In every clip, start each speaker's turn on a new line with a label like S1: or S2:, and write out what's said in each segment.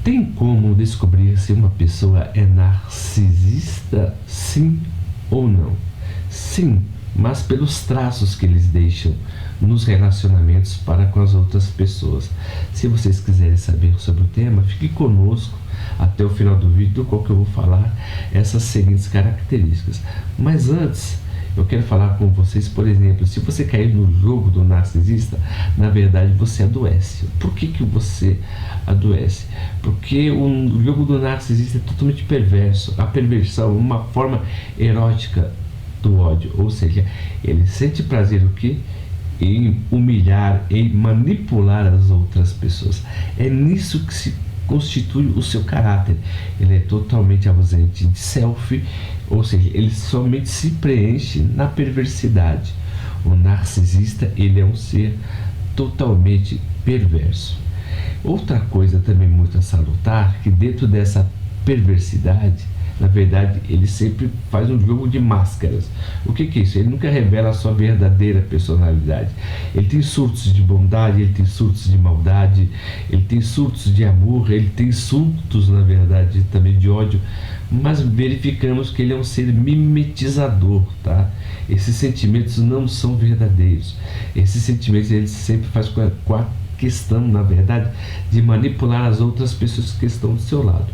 S1: Tem como descobrir se uma pessoa é narcisista, sim ou não? Sim, mas pelos traços que eles deixam nos relacionamentos para com as outras pessoas. Se vocês quiserem saber sobre o tema, fique conosco até o final do vídeo, do qual que eu vou falar essas seguintes características. Mas antes, eu quero falar com vocês, por exemplo, se você cair no jogo do narcisista, na verdade você adoece. Por que que você adoece? Porque o jogo do narcisista é totalmente perverso. A perversão é uma forma erótica do ódio, ou seja, ele sente prazer o quê? Em humilhar, em manipular as outras pessoas. É nisso que se constitui o seu caráter. Ele é totalmente ausente de self, ou seja, ele somente se preenche na perversidade. O narcisista, ele é um ser totalmente perverso. Outra coisa também muito a salutar, que dentro dessa perversidade, na verdade, ele sempre faz um jogo de máscaras. O que é isso? Ele nunca revela a sua verdadeira personalidade. Ele tem surtos de bondade, ele tem surtos de maldade, ele tem surtos de amor, ele tem surtos, na verdade, também de ódio. Mas verificamos que ele é um ser mimetizador, tá? Esses sentimentos não são verdadeiros. Esses sentimentos ele sempre faz com a questão, na verdade, de manipular as outras pessoas que estão do seu lado.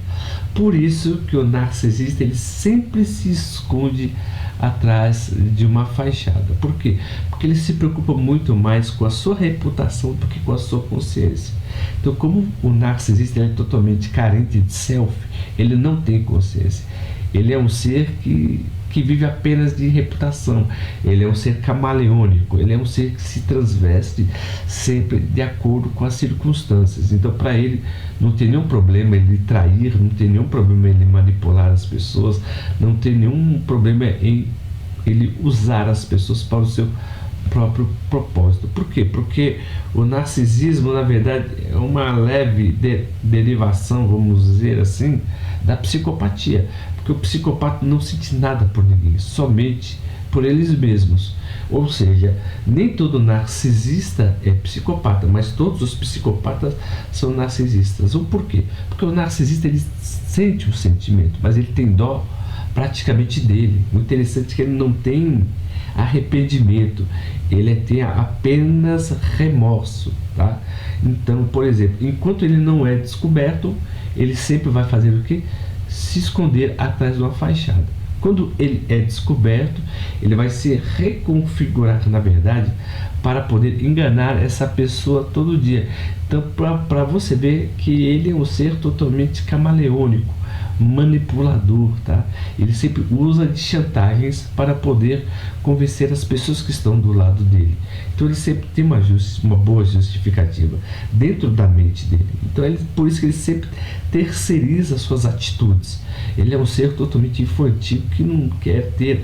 S1: Por isso que o narcisista, ele sempre se esconde atrás de uma fachada. Por quê? Porque ele se preocupa muito mais com a sua reputação do que com a sua consciência. Então, como o narcisista ele é totalmente carente de self, ele não tem consciência. Ele é um ser que vive apenas de reputação. Ele é um ser camaleônico, ele é um ser que se transveste sempre de acordo com as circunstâncias. Então, para ele, não tem nenhum problema ele trair, não tem nenhum problema ele manipular as pessoas, não tem nenhum problema em ele usar as pessoas para o seu próprio propósito. Por quê? Porque o narcisismo, na verdade, é uma leve derivação, vamos dizer assim, da psicopatia. Porque o psicopata não sente nada por ninguém, somente por eles mesmos. Ou seja, nem todo narcisista é psicopata, mas todos os psicopatas são narcisistas. O porquê? Porque o narcisista ele sente o sentimento, mas ele tem dó praticamente dele. O interessante é que ele não tem arrependimento, ele tem apenas remorso, tá? Então, por exemplo, enquanto ele não é descoberto, ele sempre vai fazer o quê? Se esconder atrás de uma fachada. Quando ele é descoberto, ele vai se reconfigurar, na verdade, para poder enganar essa pessoa todo dia. Então, para você ver que ele é um ser totalmente camaleônico, manipulador, tá? Ele sempre usa de chantagens para poder convencer as pessoas que estão do lado dele. Então ele sempre tem uma boa justificativa dentro da mente dele. Então por isso que ele sempre terceiriza suas atitudes. Ele é um ser totalmente infantil que não quer ter,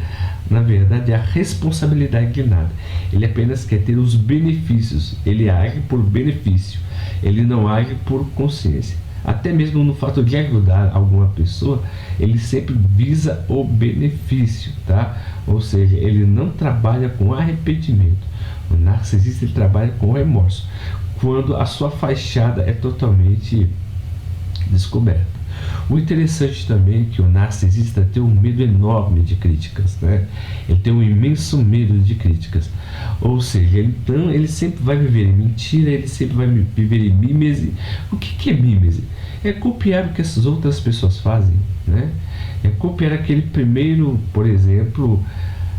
S1: na verdade, a responsabilidade de nada. Ele apenas quer ter os benefícios. Ele age por benefício. Ele não age por consciência. Até mesmo no fato de ajudar alguma pessoa, ele sempre visa o benefício, tá? Ou seja, ele não trabalha com arrependimento. O narcisista ele trabalha com remorso, quando a sua fachada é totalmente descoberta. O interessante também é que o narcisista tem um medo enorme de críticas, né? Ele tem um imenso medo de críticas. Ou seja, então ele sempre vai viver em mentira, ele sempre vai viver em mímese. O que é mímese? É copiar o que as outras pessoas fazem, né? É copiar aquele primeiro, por exemplo,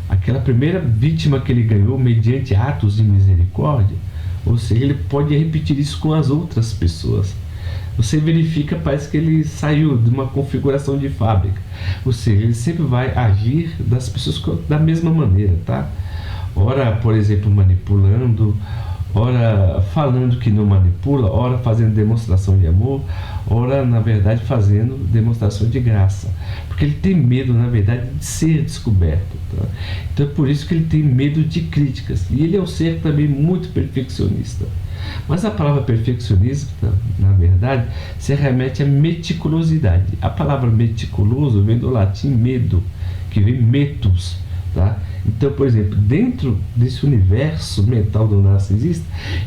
S1: aquela primeira vítima que ele ganhou mediante atos de misericórdia. Ou seja, ele pode repetir isso com as outras pessoas. Você verifica, parece que ele saiu de uma configuração de fábrica. Ou seja, ele sempre vai agir das pessoas da mesma maneira, tá? Ora, por exemplo, manipulando, ora falando que não manipula, ora fazendo demonstração de amor, ora, na verdade, fazendo demonstração de graça. Porque ele tem medo, na verdade, de ser descoberto, tá? Então é por isso que ele tem medo de críticas. E ele é um ser também muito perfeccionista. Mas a palavra perfeccionista, na verdade, se remete à meticulosidade. A palavra meticuloso vem do latim medo, que vem metus, tá? Então, por exemplo, dentro desse universo mental do narcisista,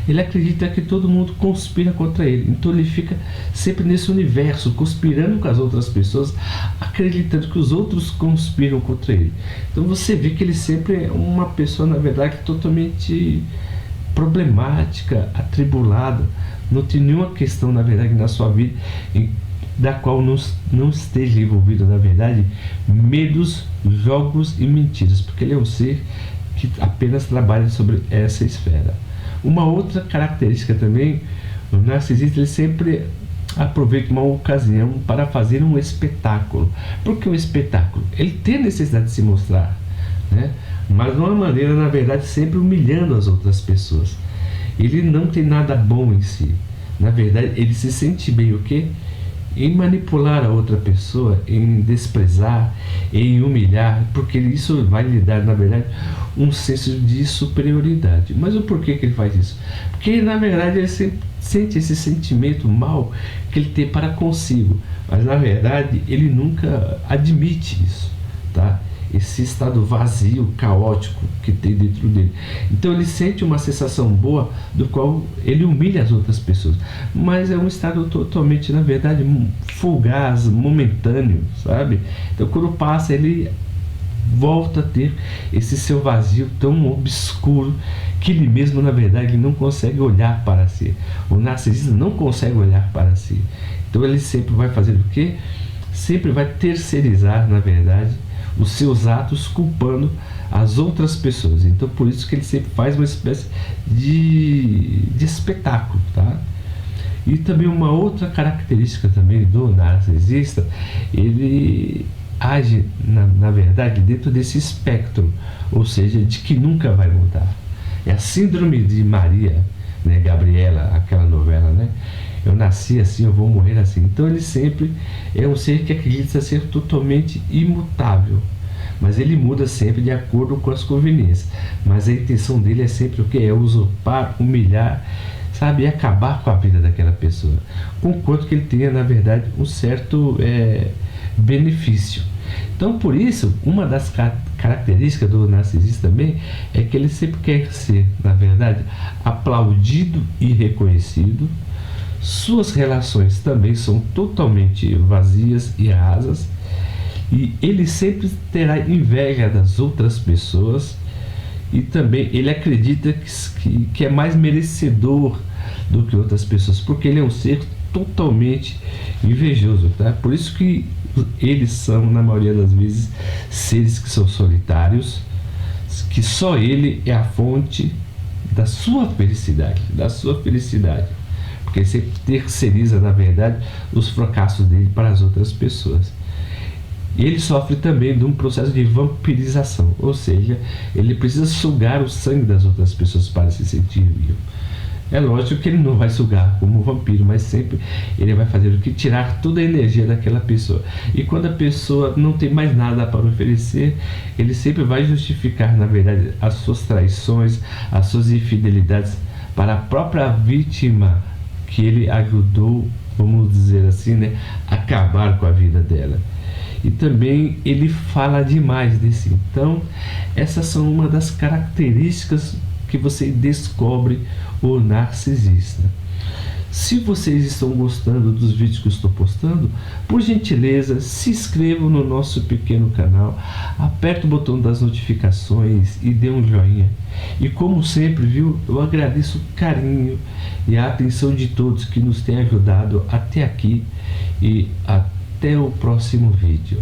S1: ele acredita que todo mundo conspira contra ele. Então ele fica sempre nesse universo, conspirando com as outras pessoas, acreditando que os outros conspiram contra ele. Então você vê que ele sempre é uma pessoa, na verdade, totalmente problemática, atribulada. Não tem nenhuma questão, na verdade, na sua vida da qual não esteja envolvido, na verdade, medos, jogos e mentiras, porque ele é um ser que apenas trabalha sobre essa esfera. Uma outra característica também, o narcisista, ele sempre aproveita uma ocasião para fazer um espetáculo. Por que um espetáculo? Ele tem a necessidade de se mostrar, né? Mas de uma maneira, na verdade, sempre humilhando as outras pessoas. Ele não tem nada bom em si. Na verdade, ele se sente bem o quê? Em manipular a outra pessoa, em desprezar, em humilhar, porque isso vai lhe dar, na verdade, um senso de superioridade. Mas o porquê que ele faz isso? Porque, na verdade, ele sente esse sentimento mal que ele tem para consigo, mas, na verdade, ele nunca admite isso, tá? Esse estado vazio, caótico que tem dentro dele. Então ele sente uma sensação boa do qual ele humilha as outras pessoas, mas é um estado totalmente, na verdade, fugaz, momentâneo, sabe? Então quando passa, ele volta a ter esse seu vazio tão obscuro que ele mesmo, na verdade, ele não consegue olhar para si. O narcisista não consegue olhar para si. Então ele sempre vai fazer o quê? Sempre vai terceirizar, na verdade, os seus atos, culpando as outras pessoas. Então por isso que ele sempre faz uma espécie de espetáculo, tá? E também uma outra característica também do narcisista, ele age na verdade dentro desse espectro, ou seja, de que nunca vai mudar. É a síndrome de Maria, né, Gabriela, aquela novela, né? Eu nasci assim, eu vou morrer assim. Então ele sempre é um ser que acredita ser totalmente imutável, mas ele muda sempre de acordo com as conveniências. Mas a intenção dele é sempre o que? É usurpar, humilhar, sabe? E acabar com a vida daquela pessoa, conquanto que ele tenha, na verdade, um certo benefício. Então, por isso, uma das características do narcisista também é que ele sempre quer ser, na verdade, aplaudido e reconhecido. Suas relações também são totalmente vazias e rasas, e ele sempre terá inveja das outras pessoas, e também ele acredita que é mais merecedor do que outras pessoas, porque ele é um ser totalmente invejoso, tá? Por isso que eles são, na maioria das vezes, seres que são solitários, que só ele é a fonte da sua felicidade, porque ele sempre terceiriza, na verdade, os fracassos dele para as outras pessoas. E ele sofre também de um processo de vampirização, ou seja, ele precisa sugar o sangue das outras pessoas para se sentir vivo. É lógico que ele não vai sugar como um vampiro, mas sempre ele vai fazer o que? Tirar toda a energia daquela pessoa. E quando a pessoa não tem mais nada para oferecer, ele sempre vai justificar, na verdade, as suas traições, as suas infidelidades para a própria vítima que ele ajudou, vamos dizer assim, né, acabar com a vida dela. E também ele fala demais desse. Então, essas são uma das características que você descobre o narcisista. Se vocês estão gostando dos vídeos que eu estou postando, por gentileza, se inscrevam no nosso pequeno canal, aperte o botão das notificações e dê um joinha. E como sempre, viu, eu agradeço o carinho e a atenção de todos que nos têm ajudado até aqui, e até o próximo vídeo.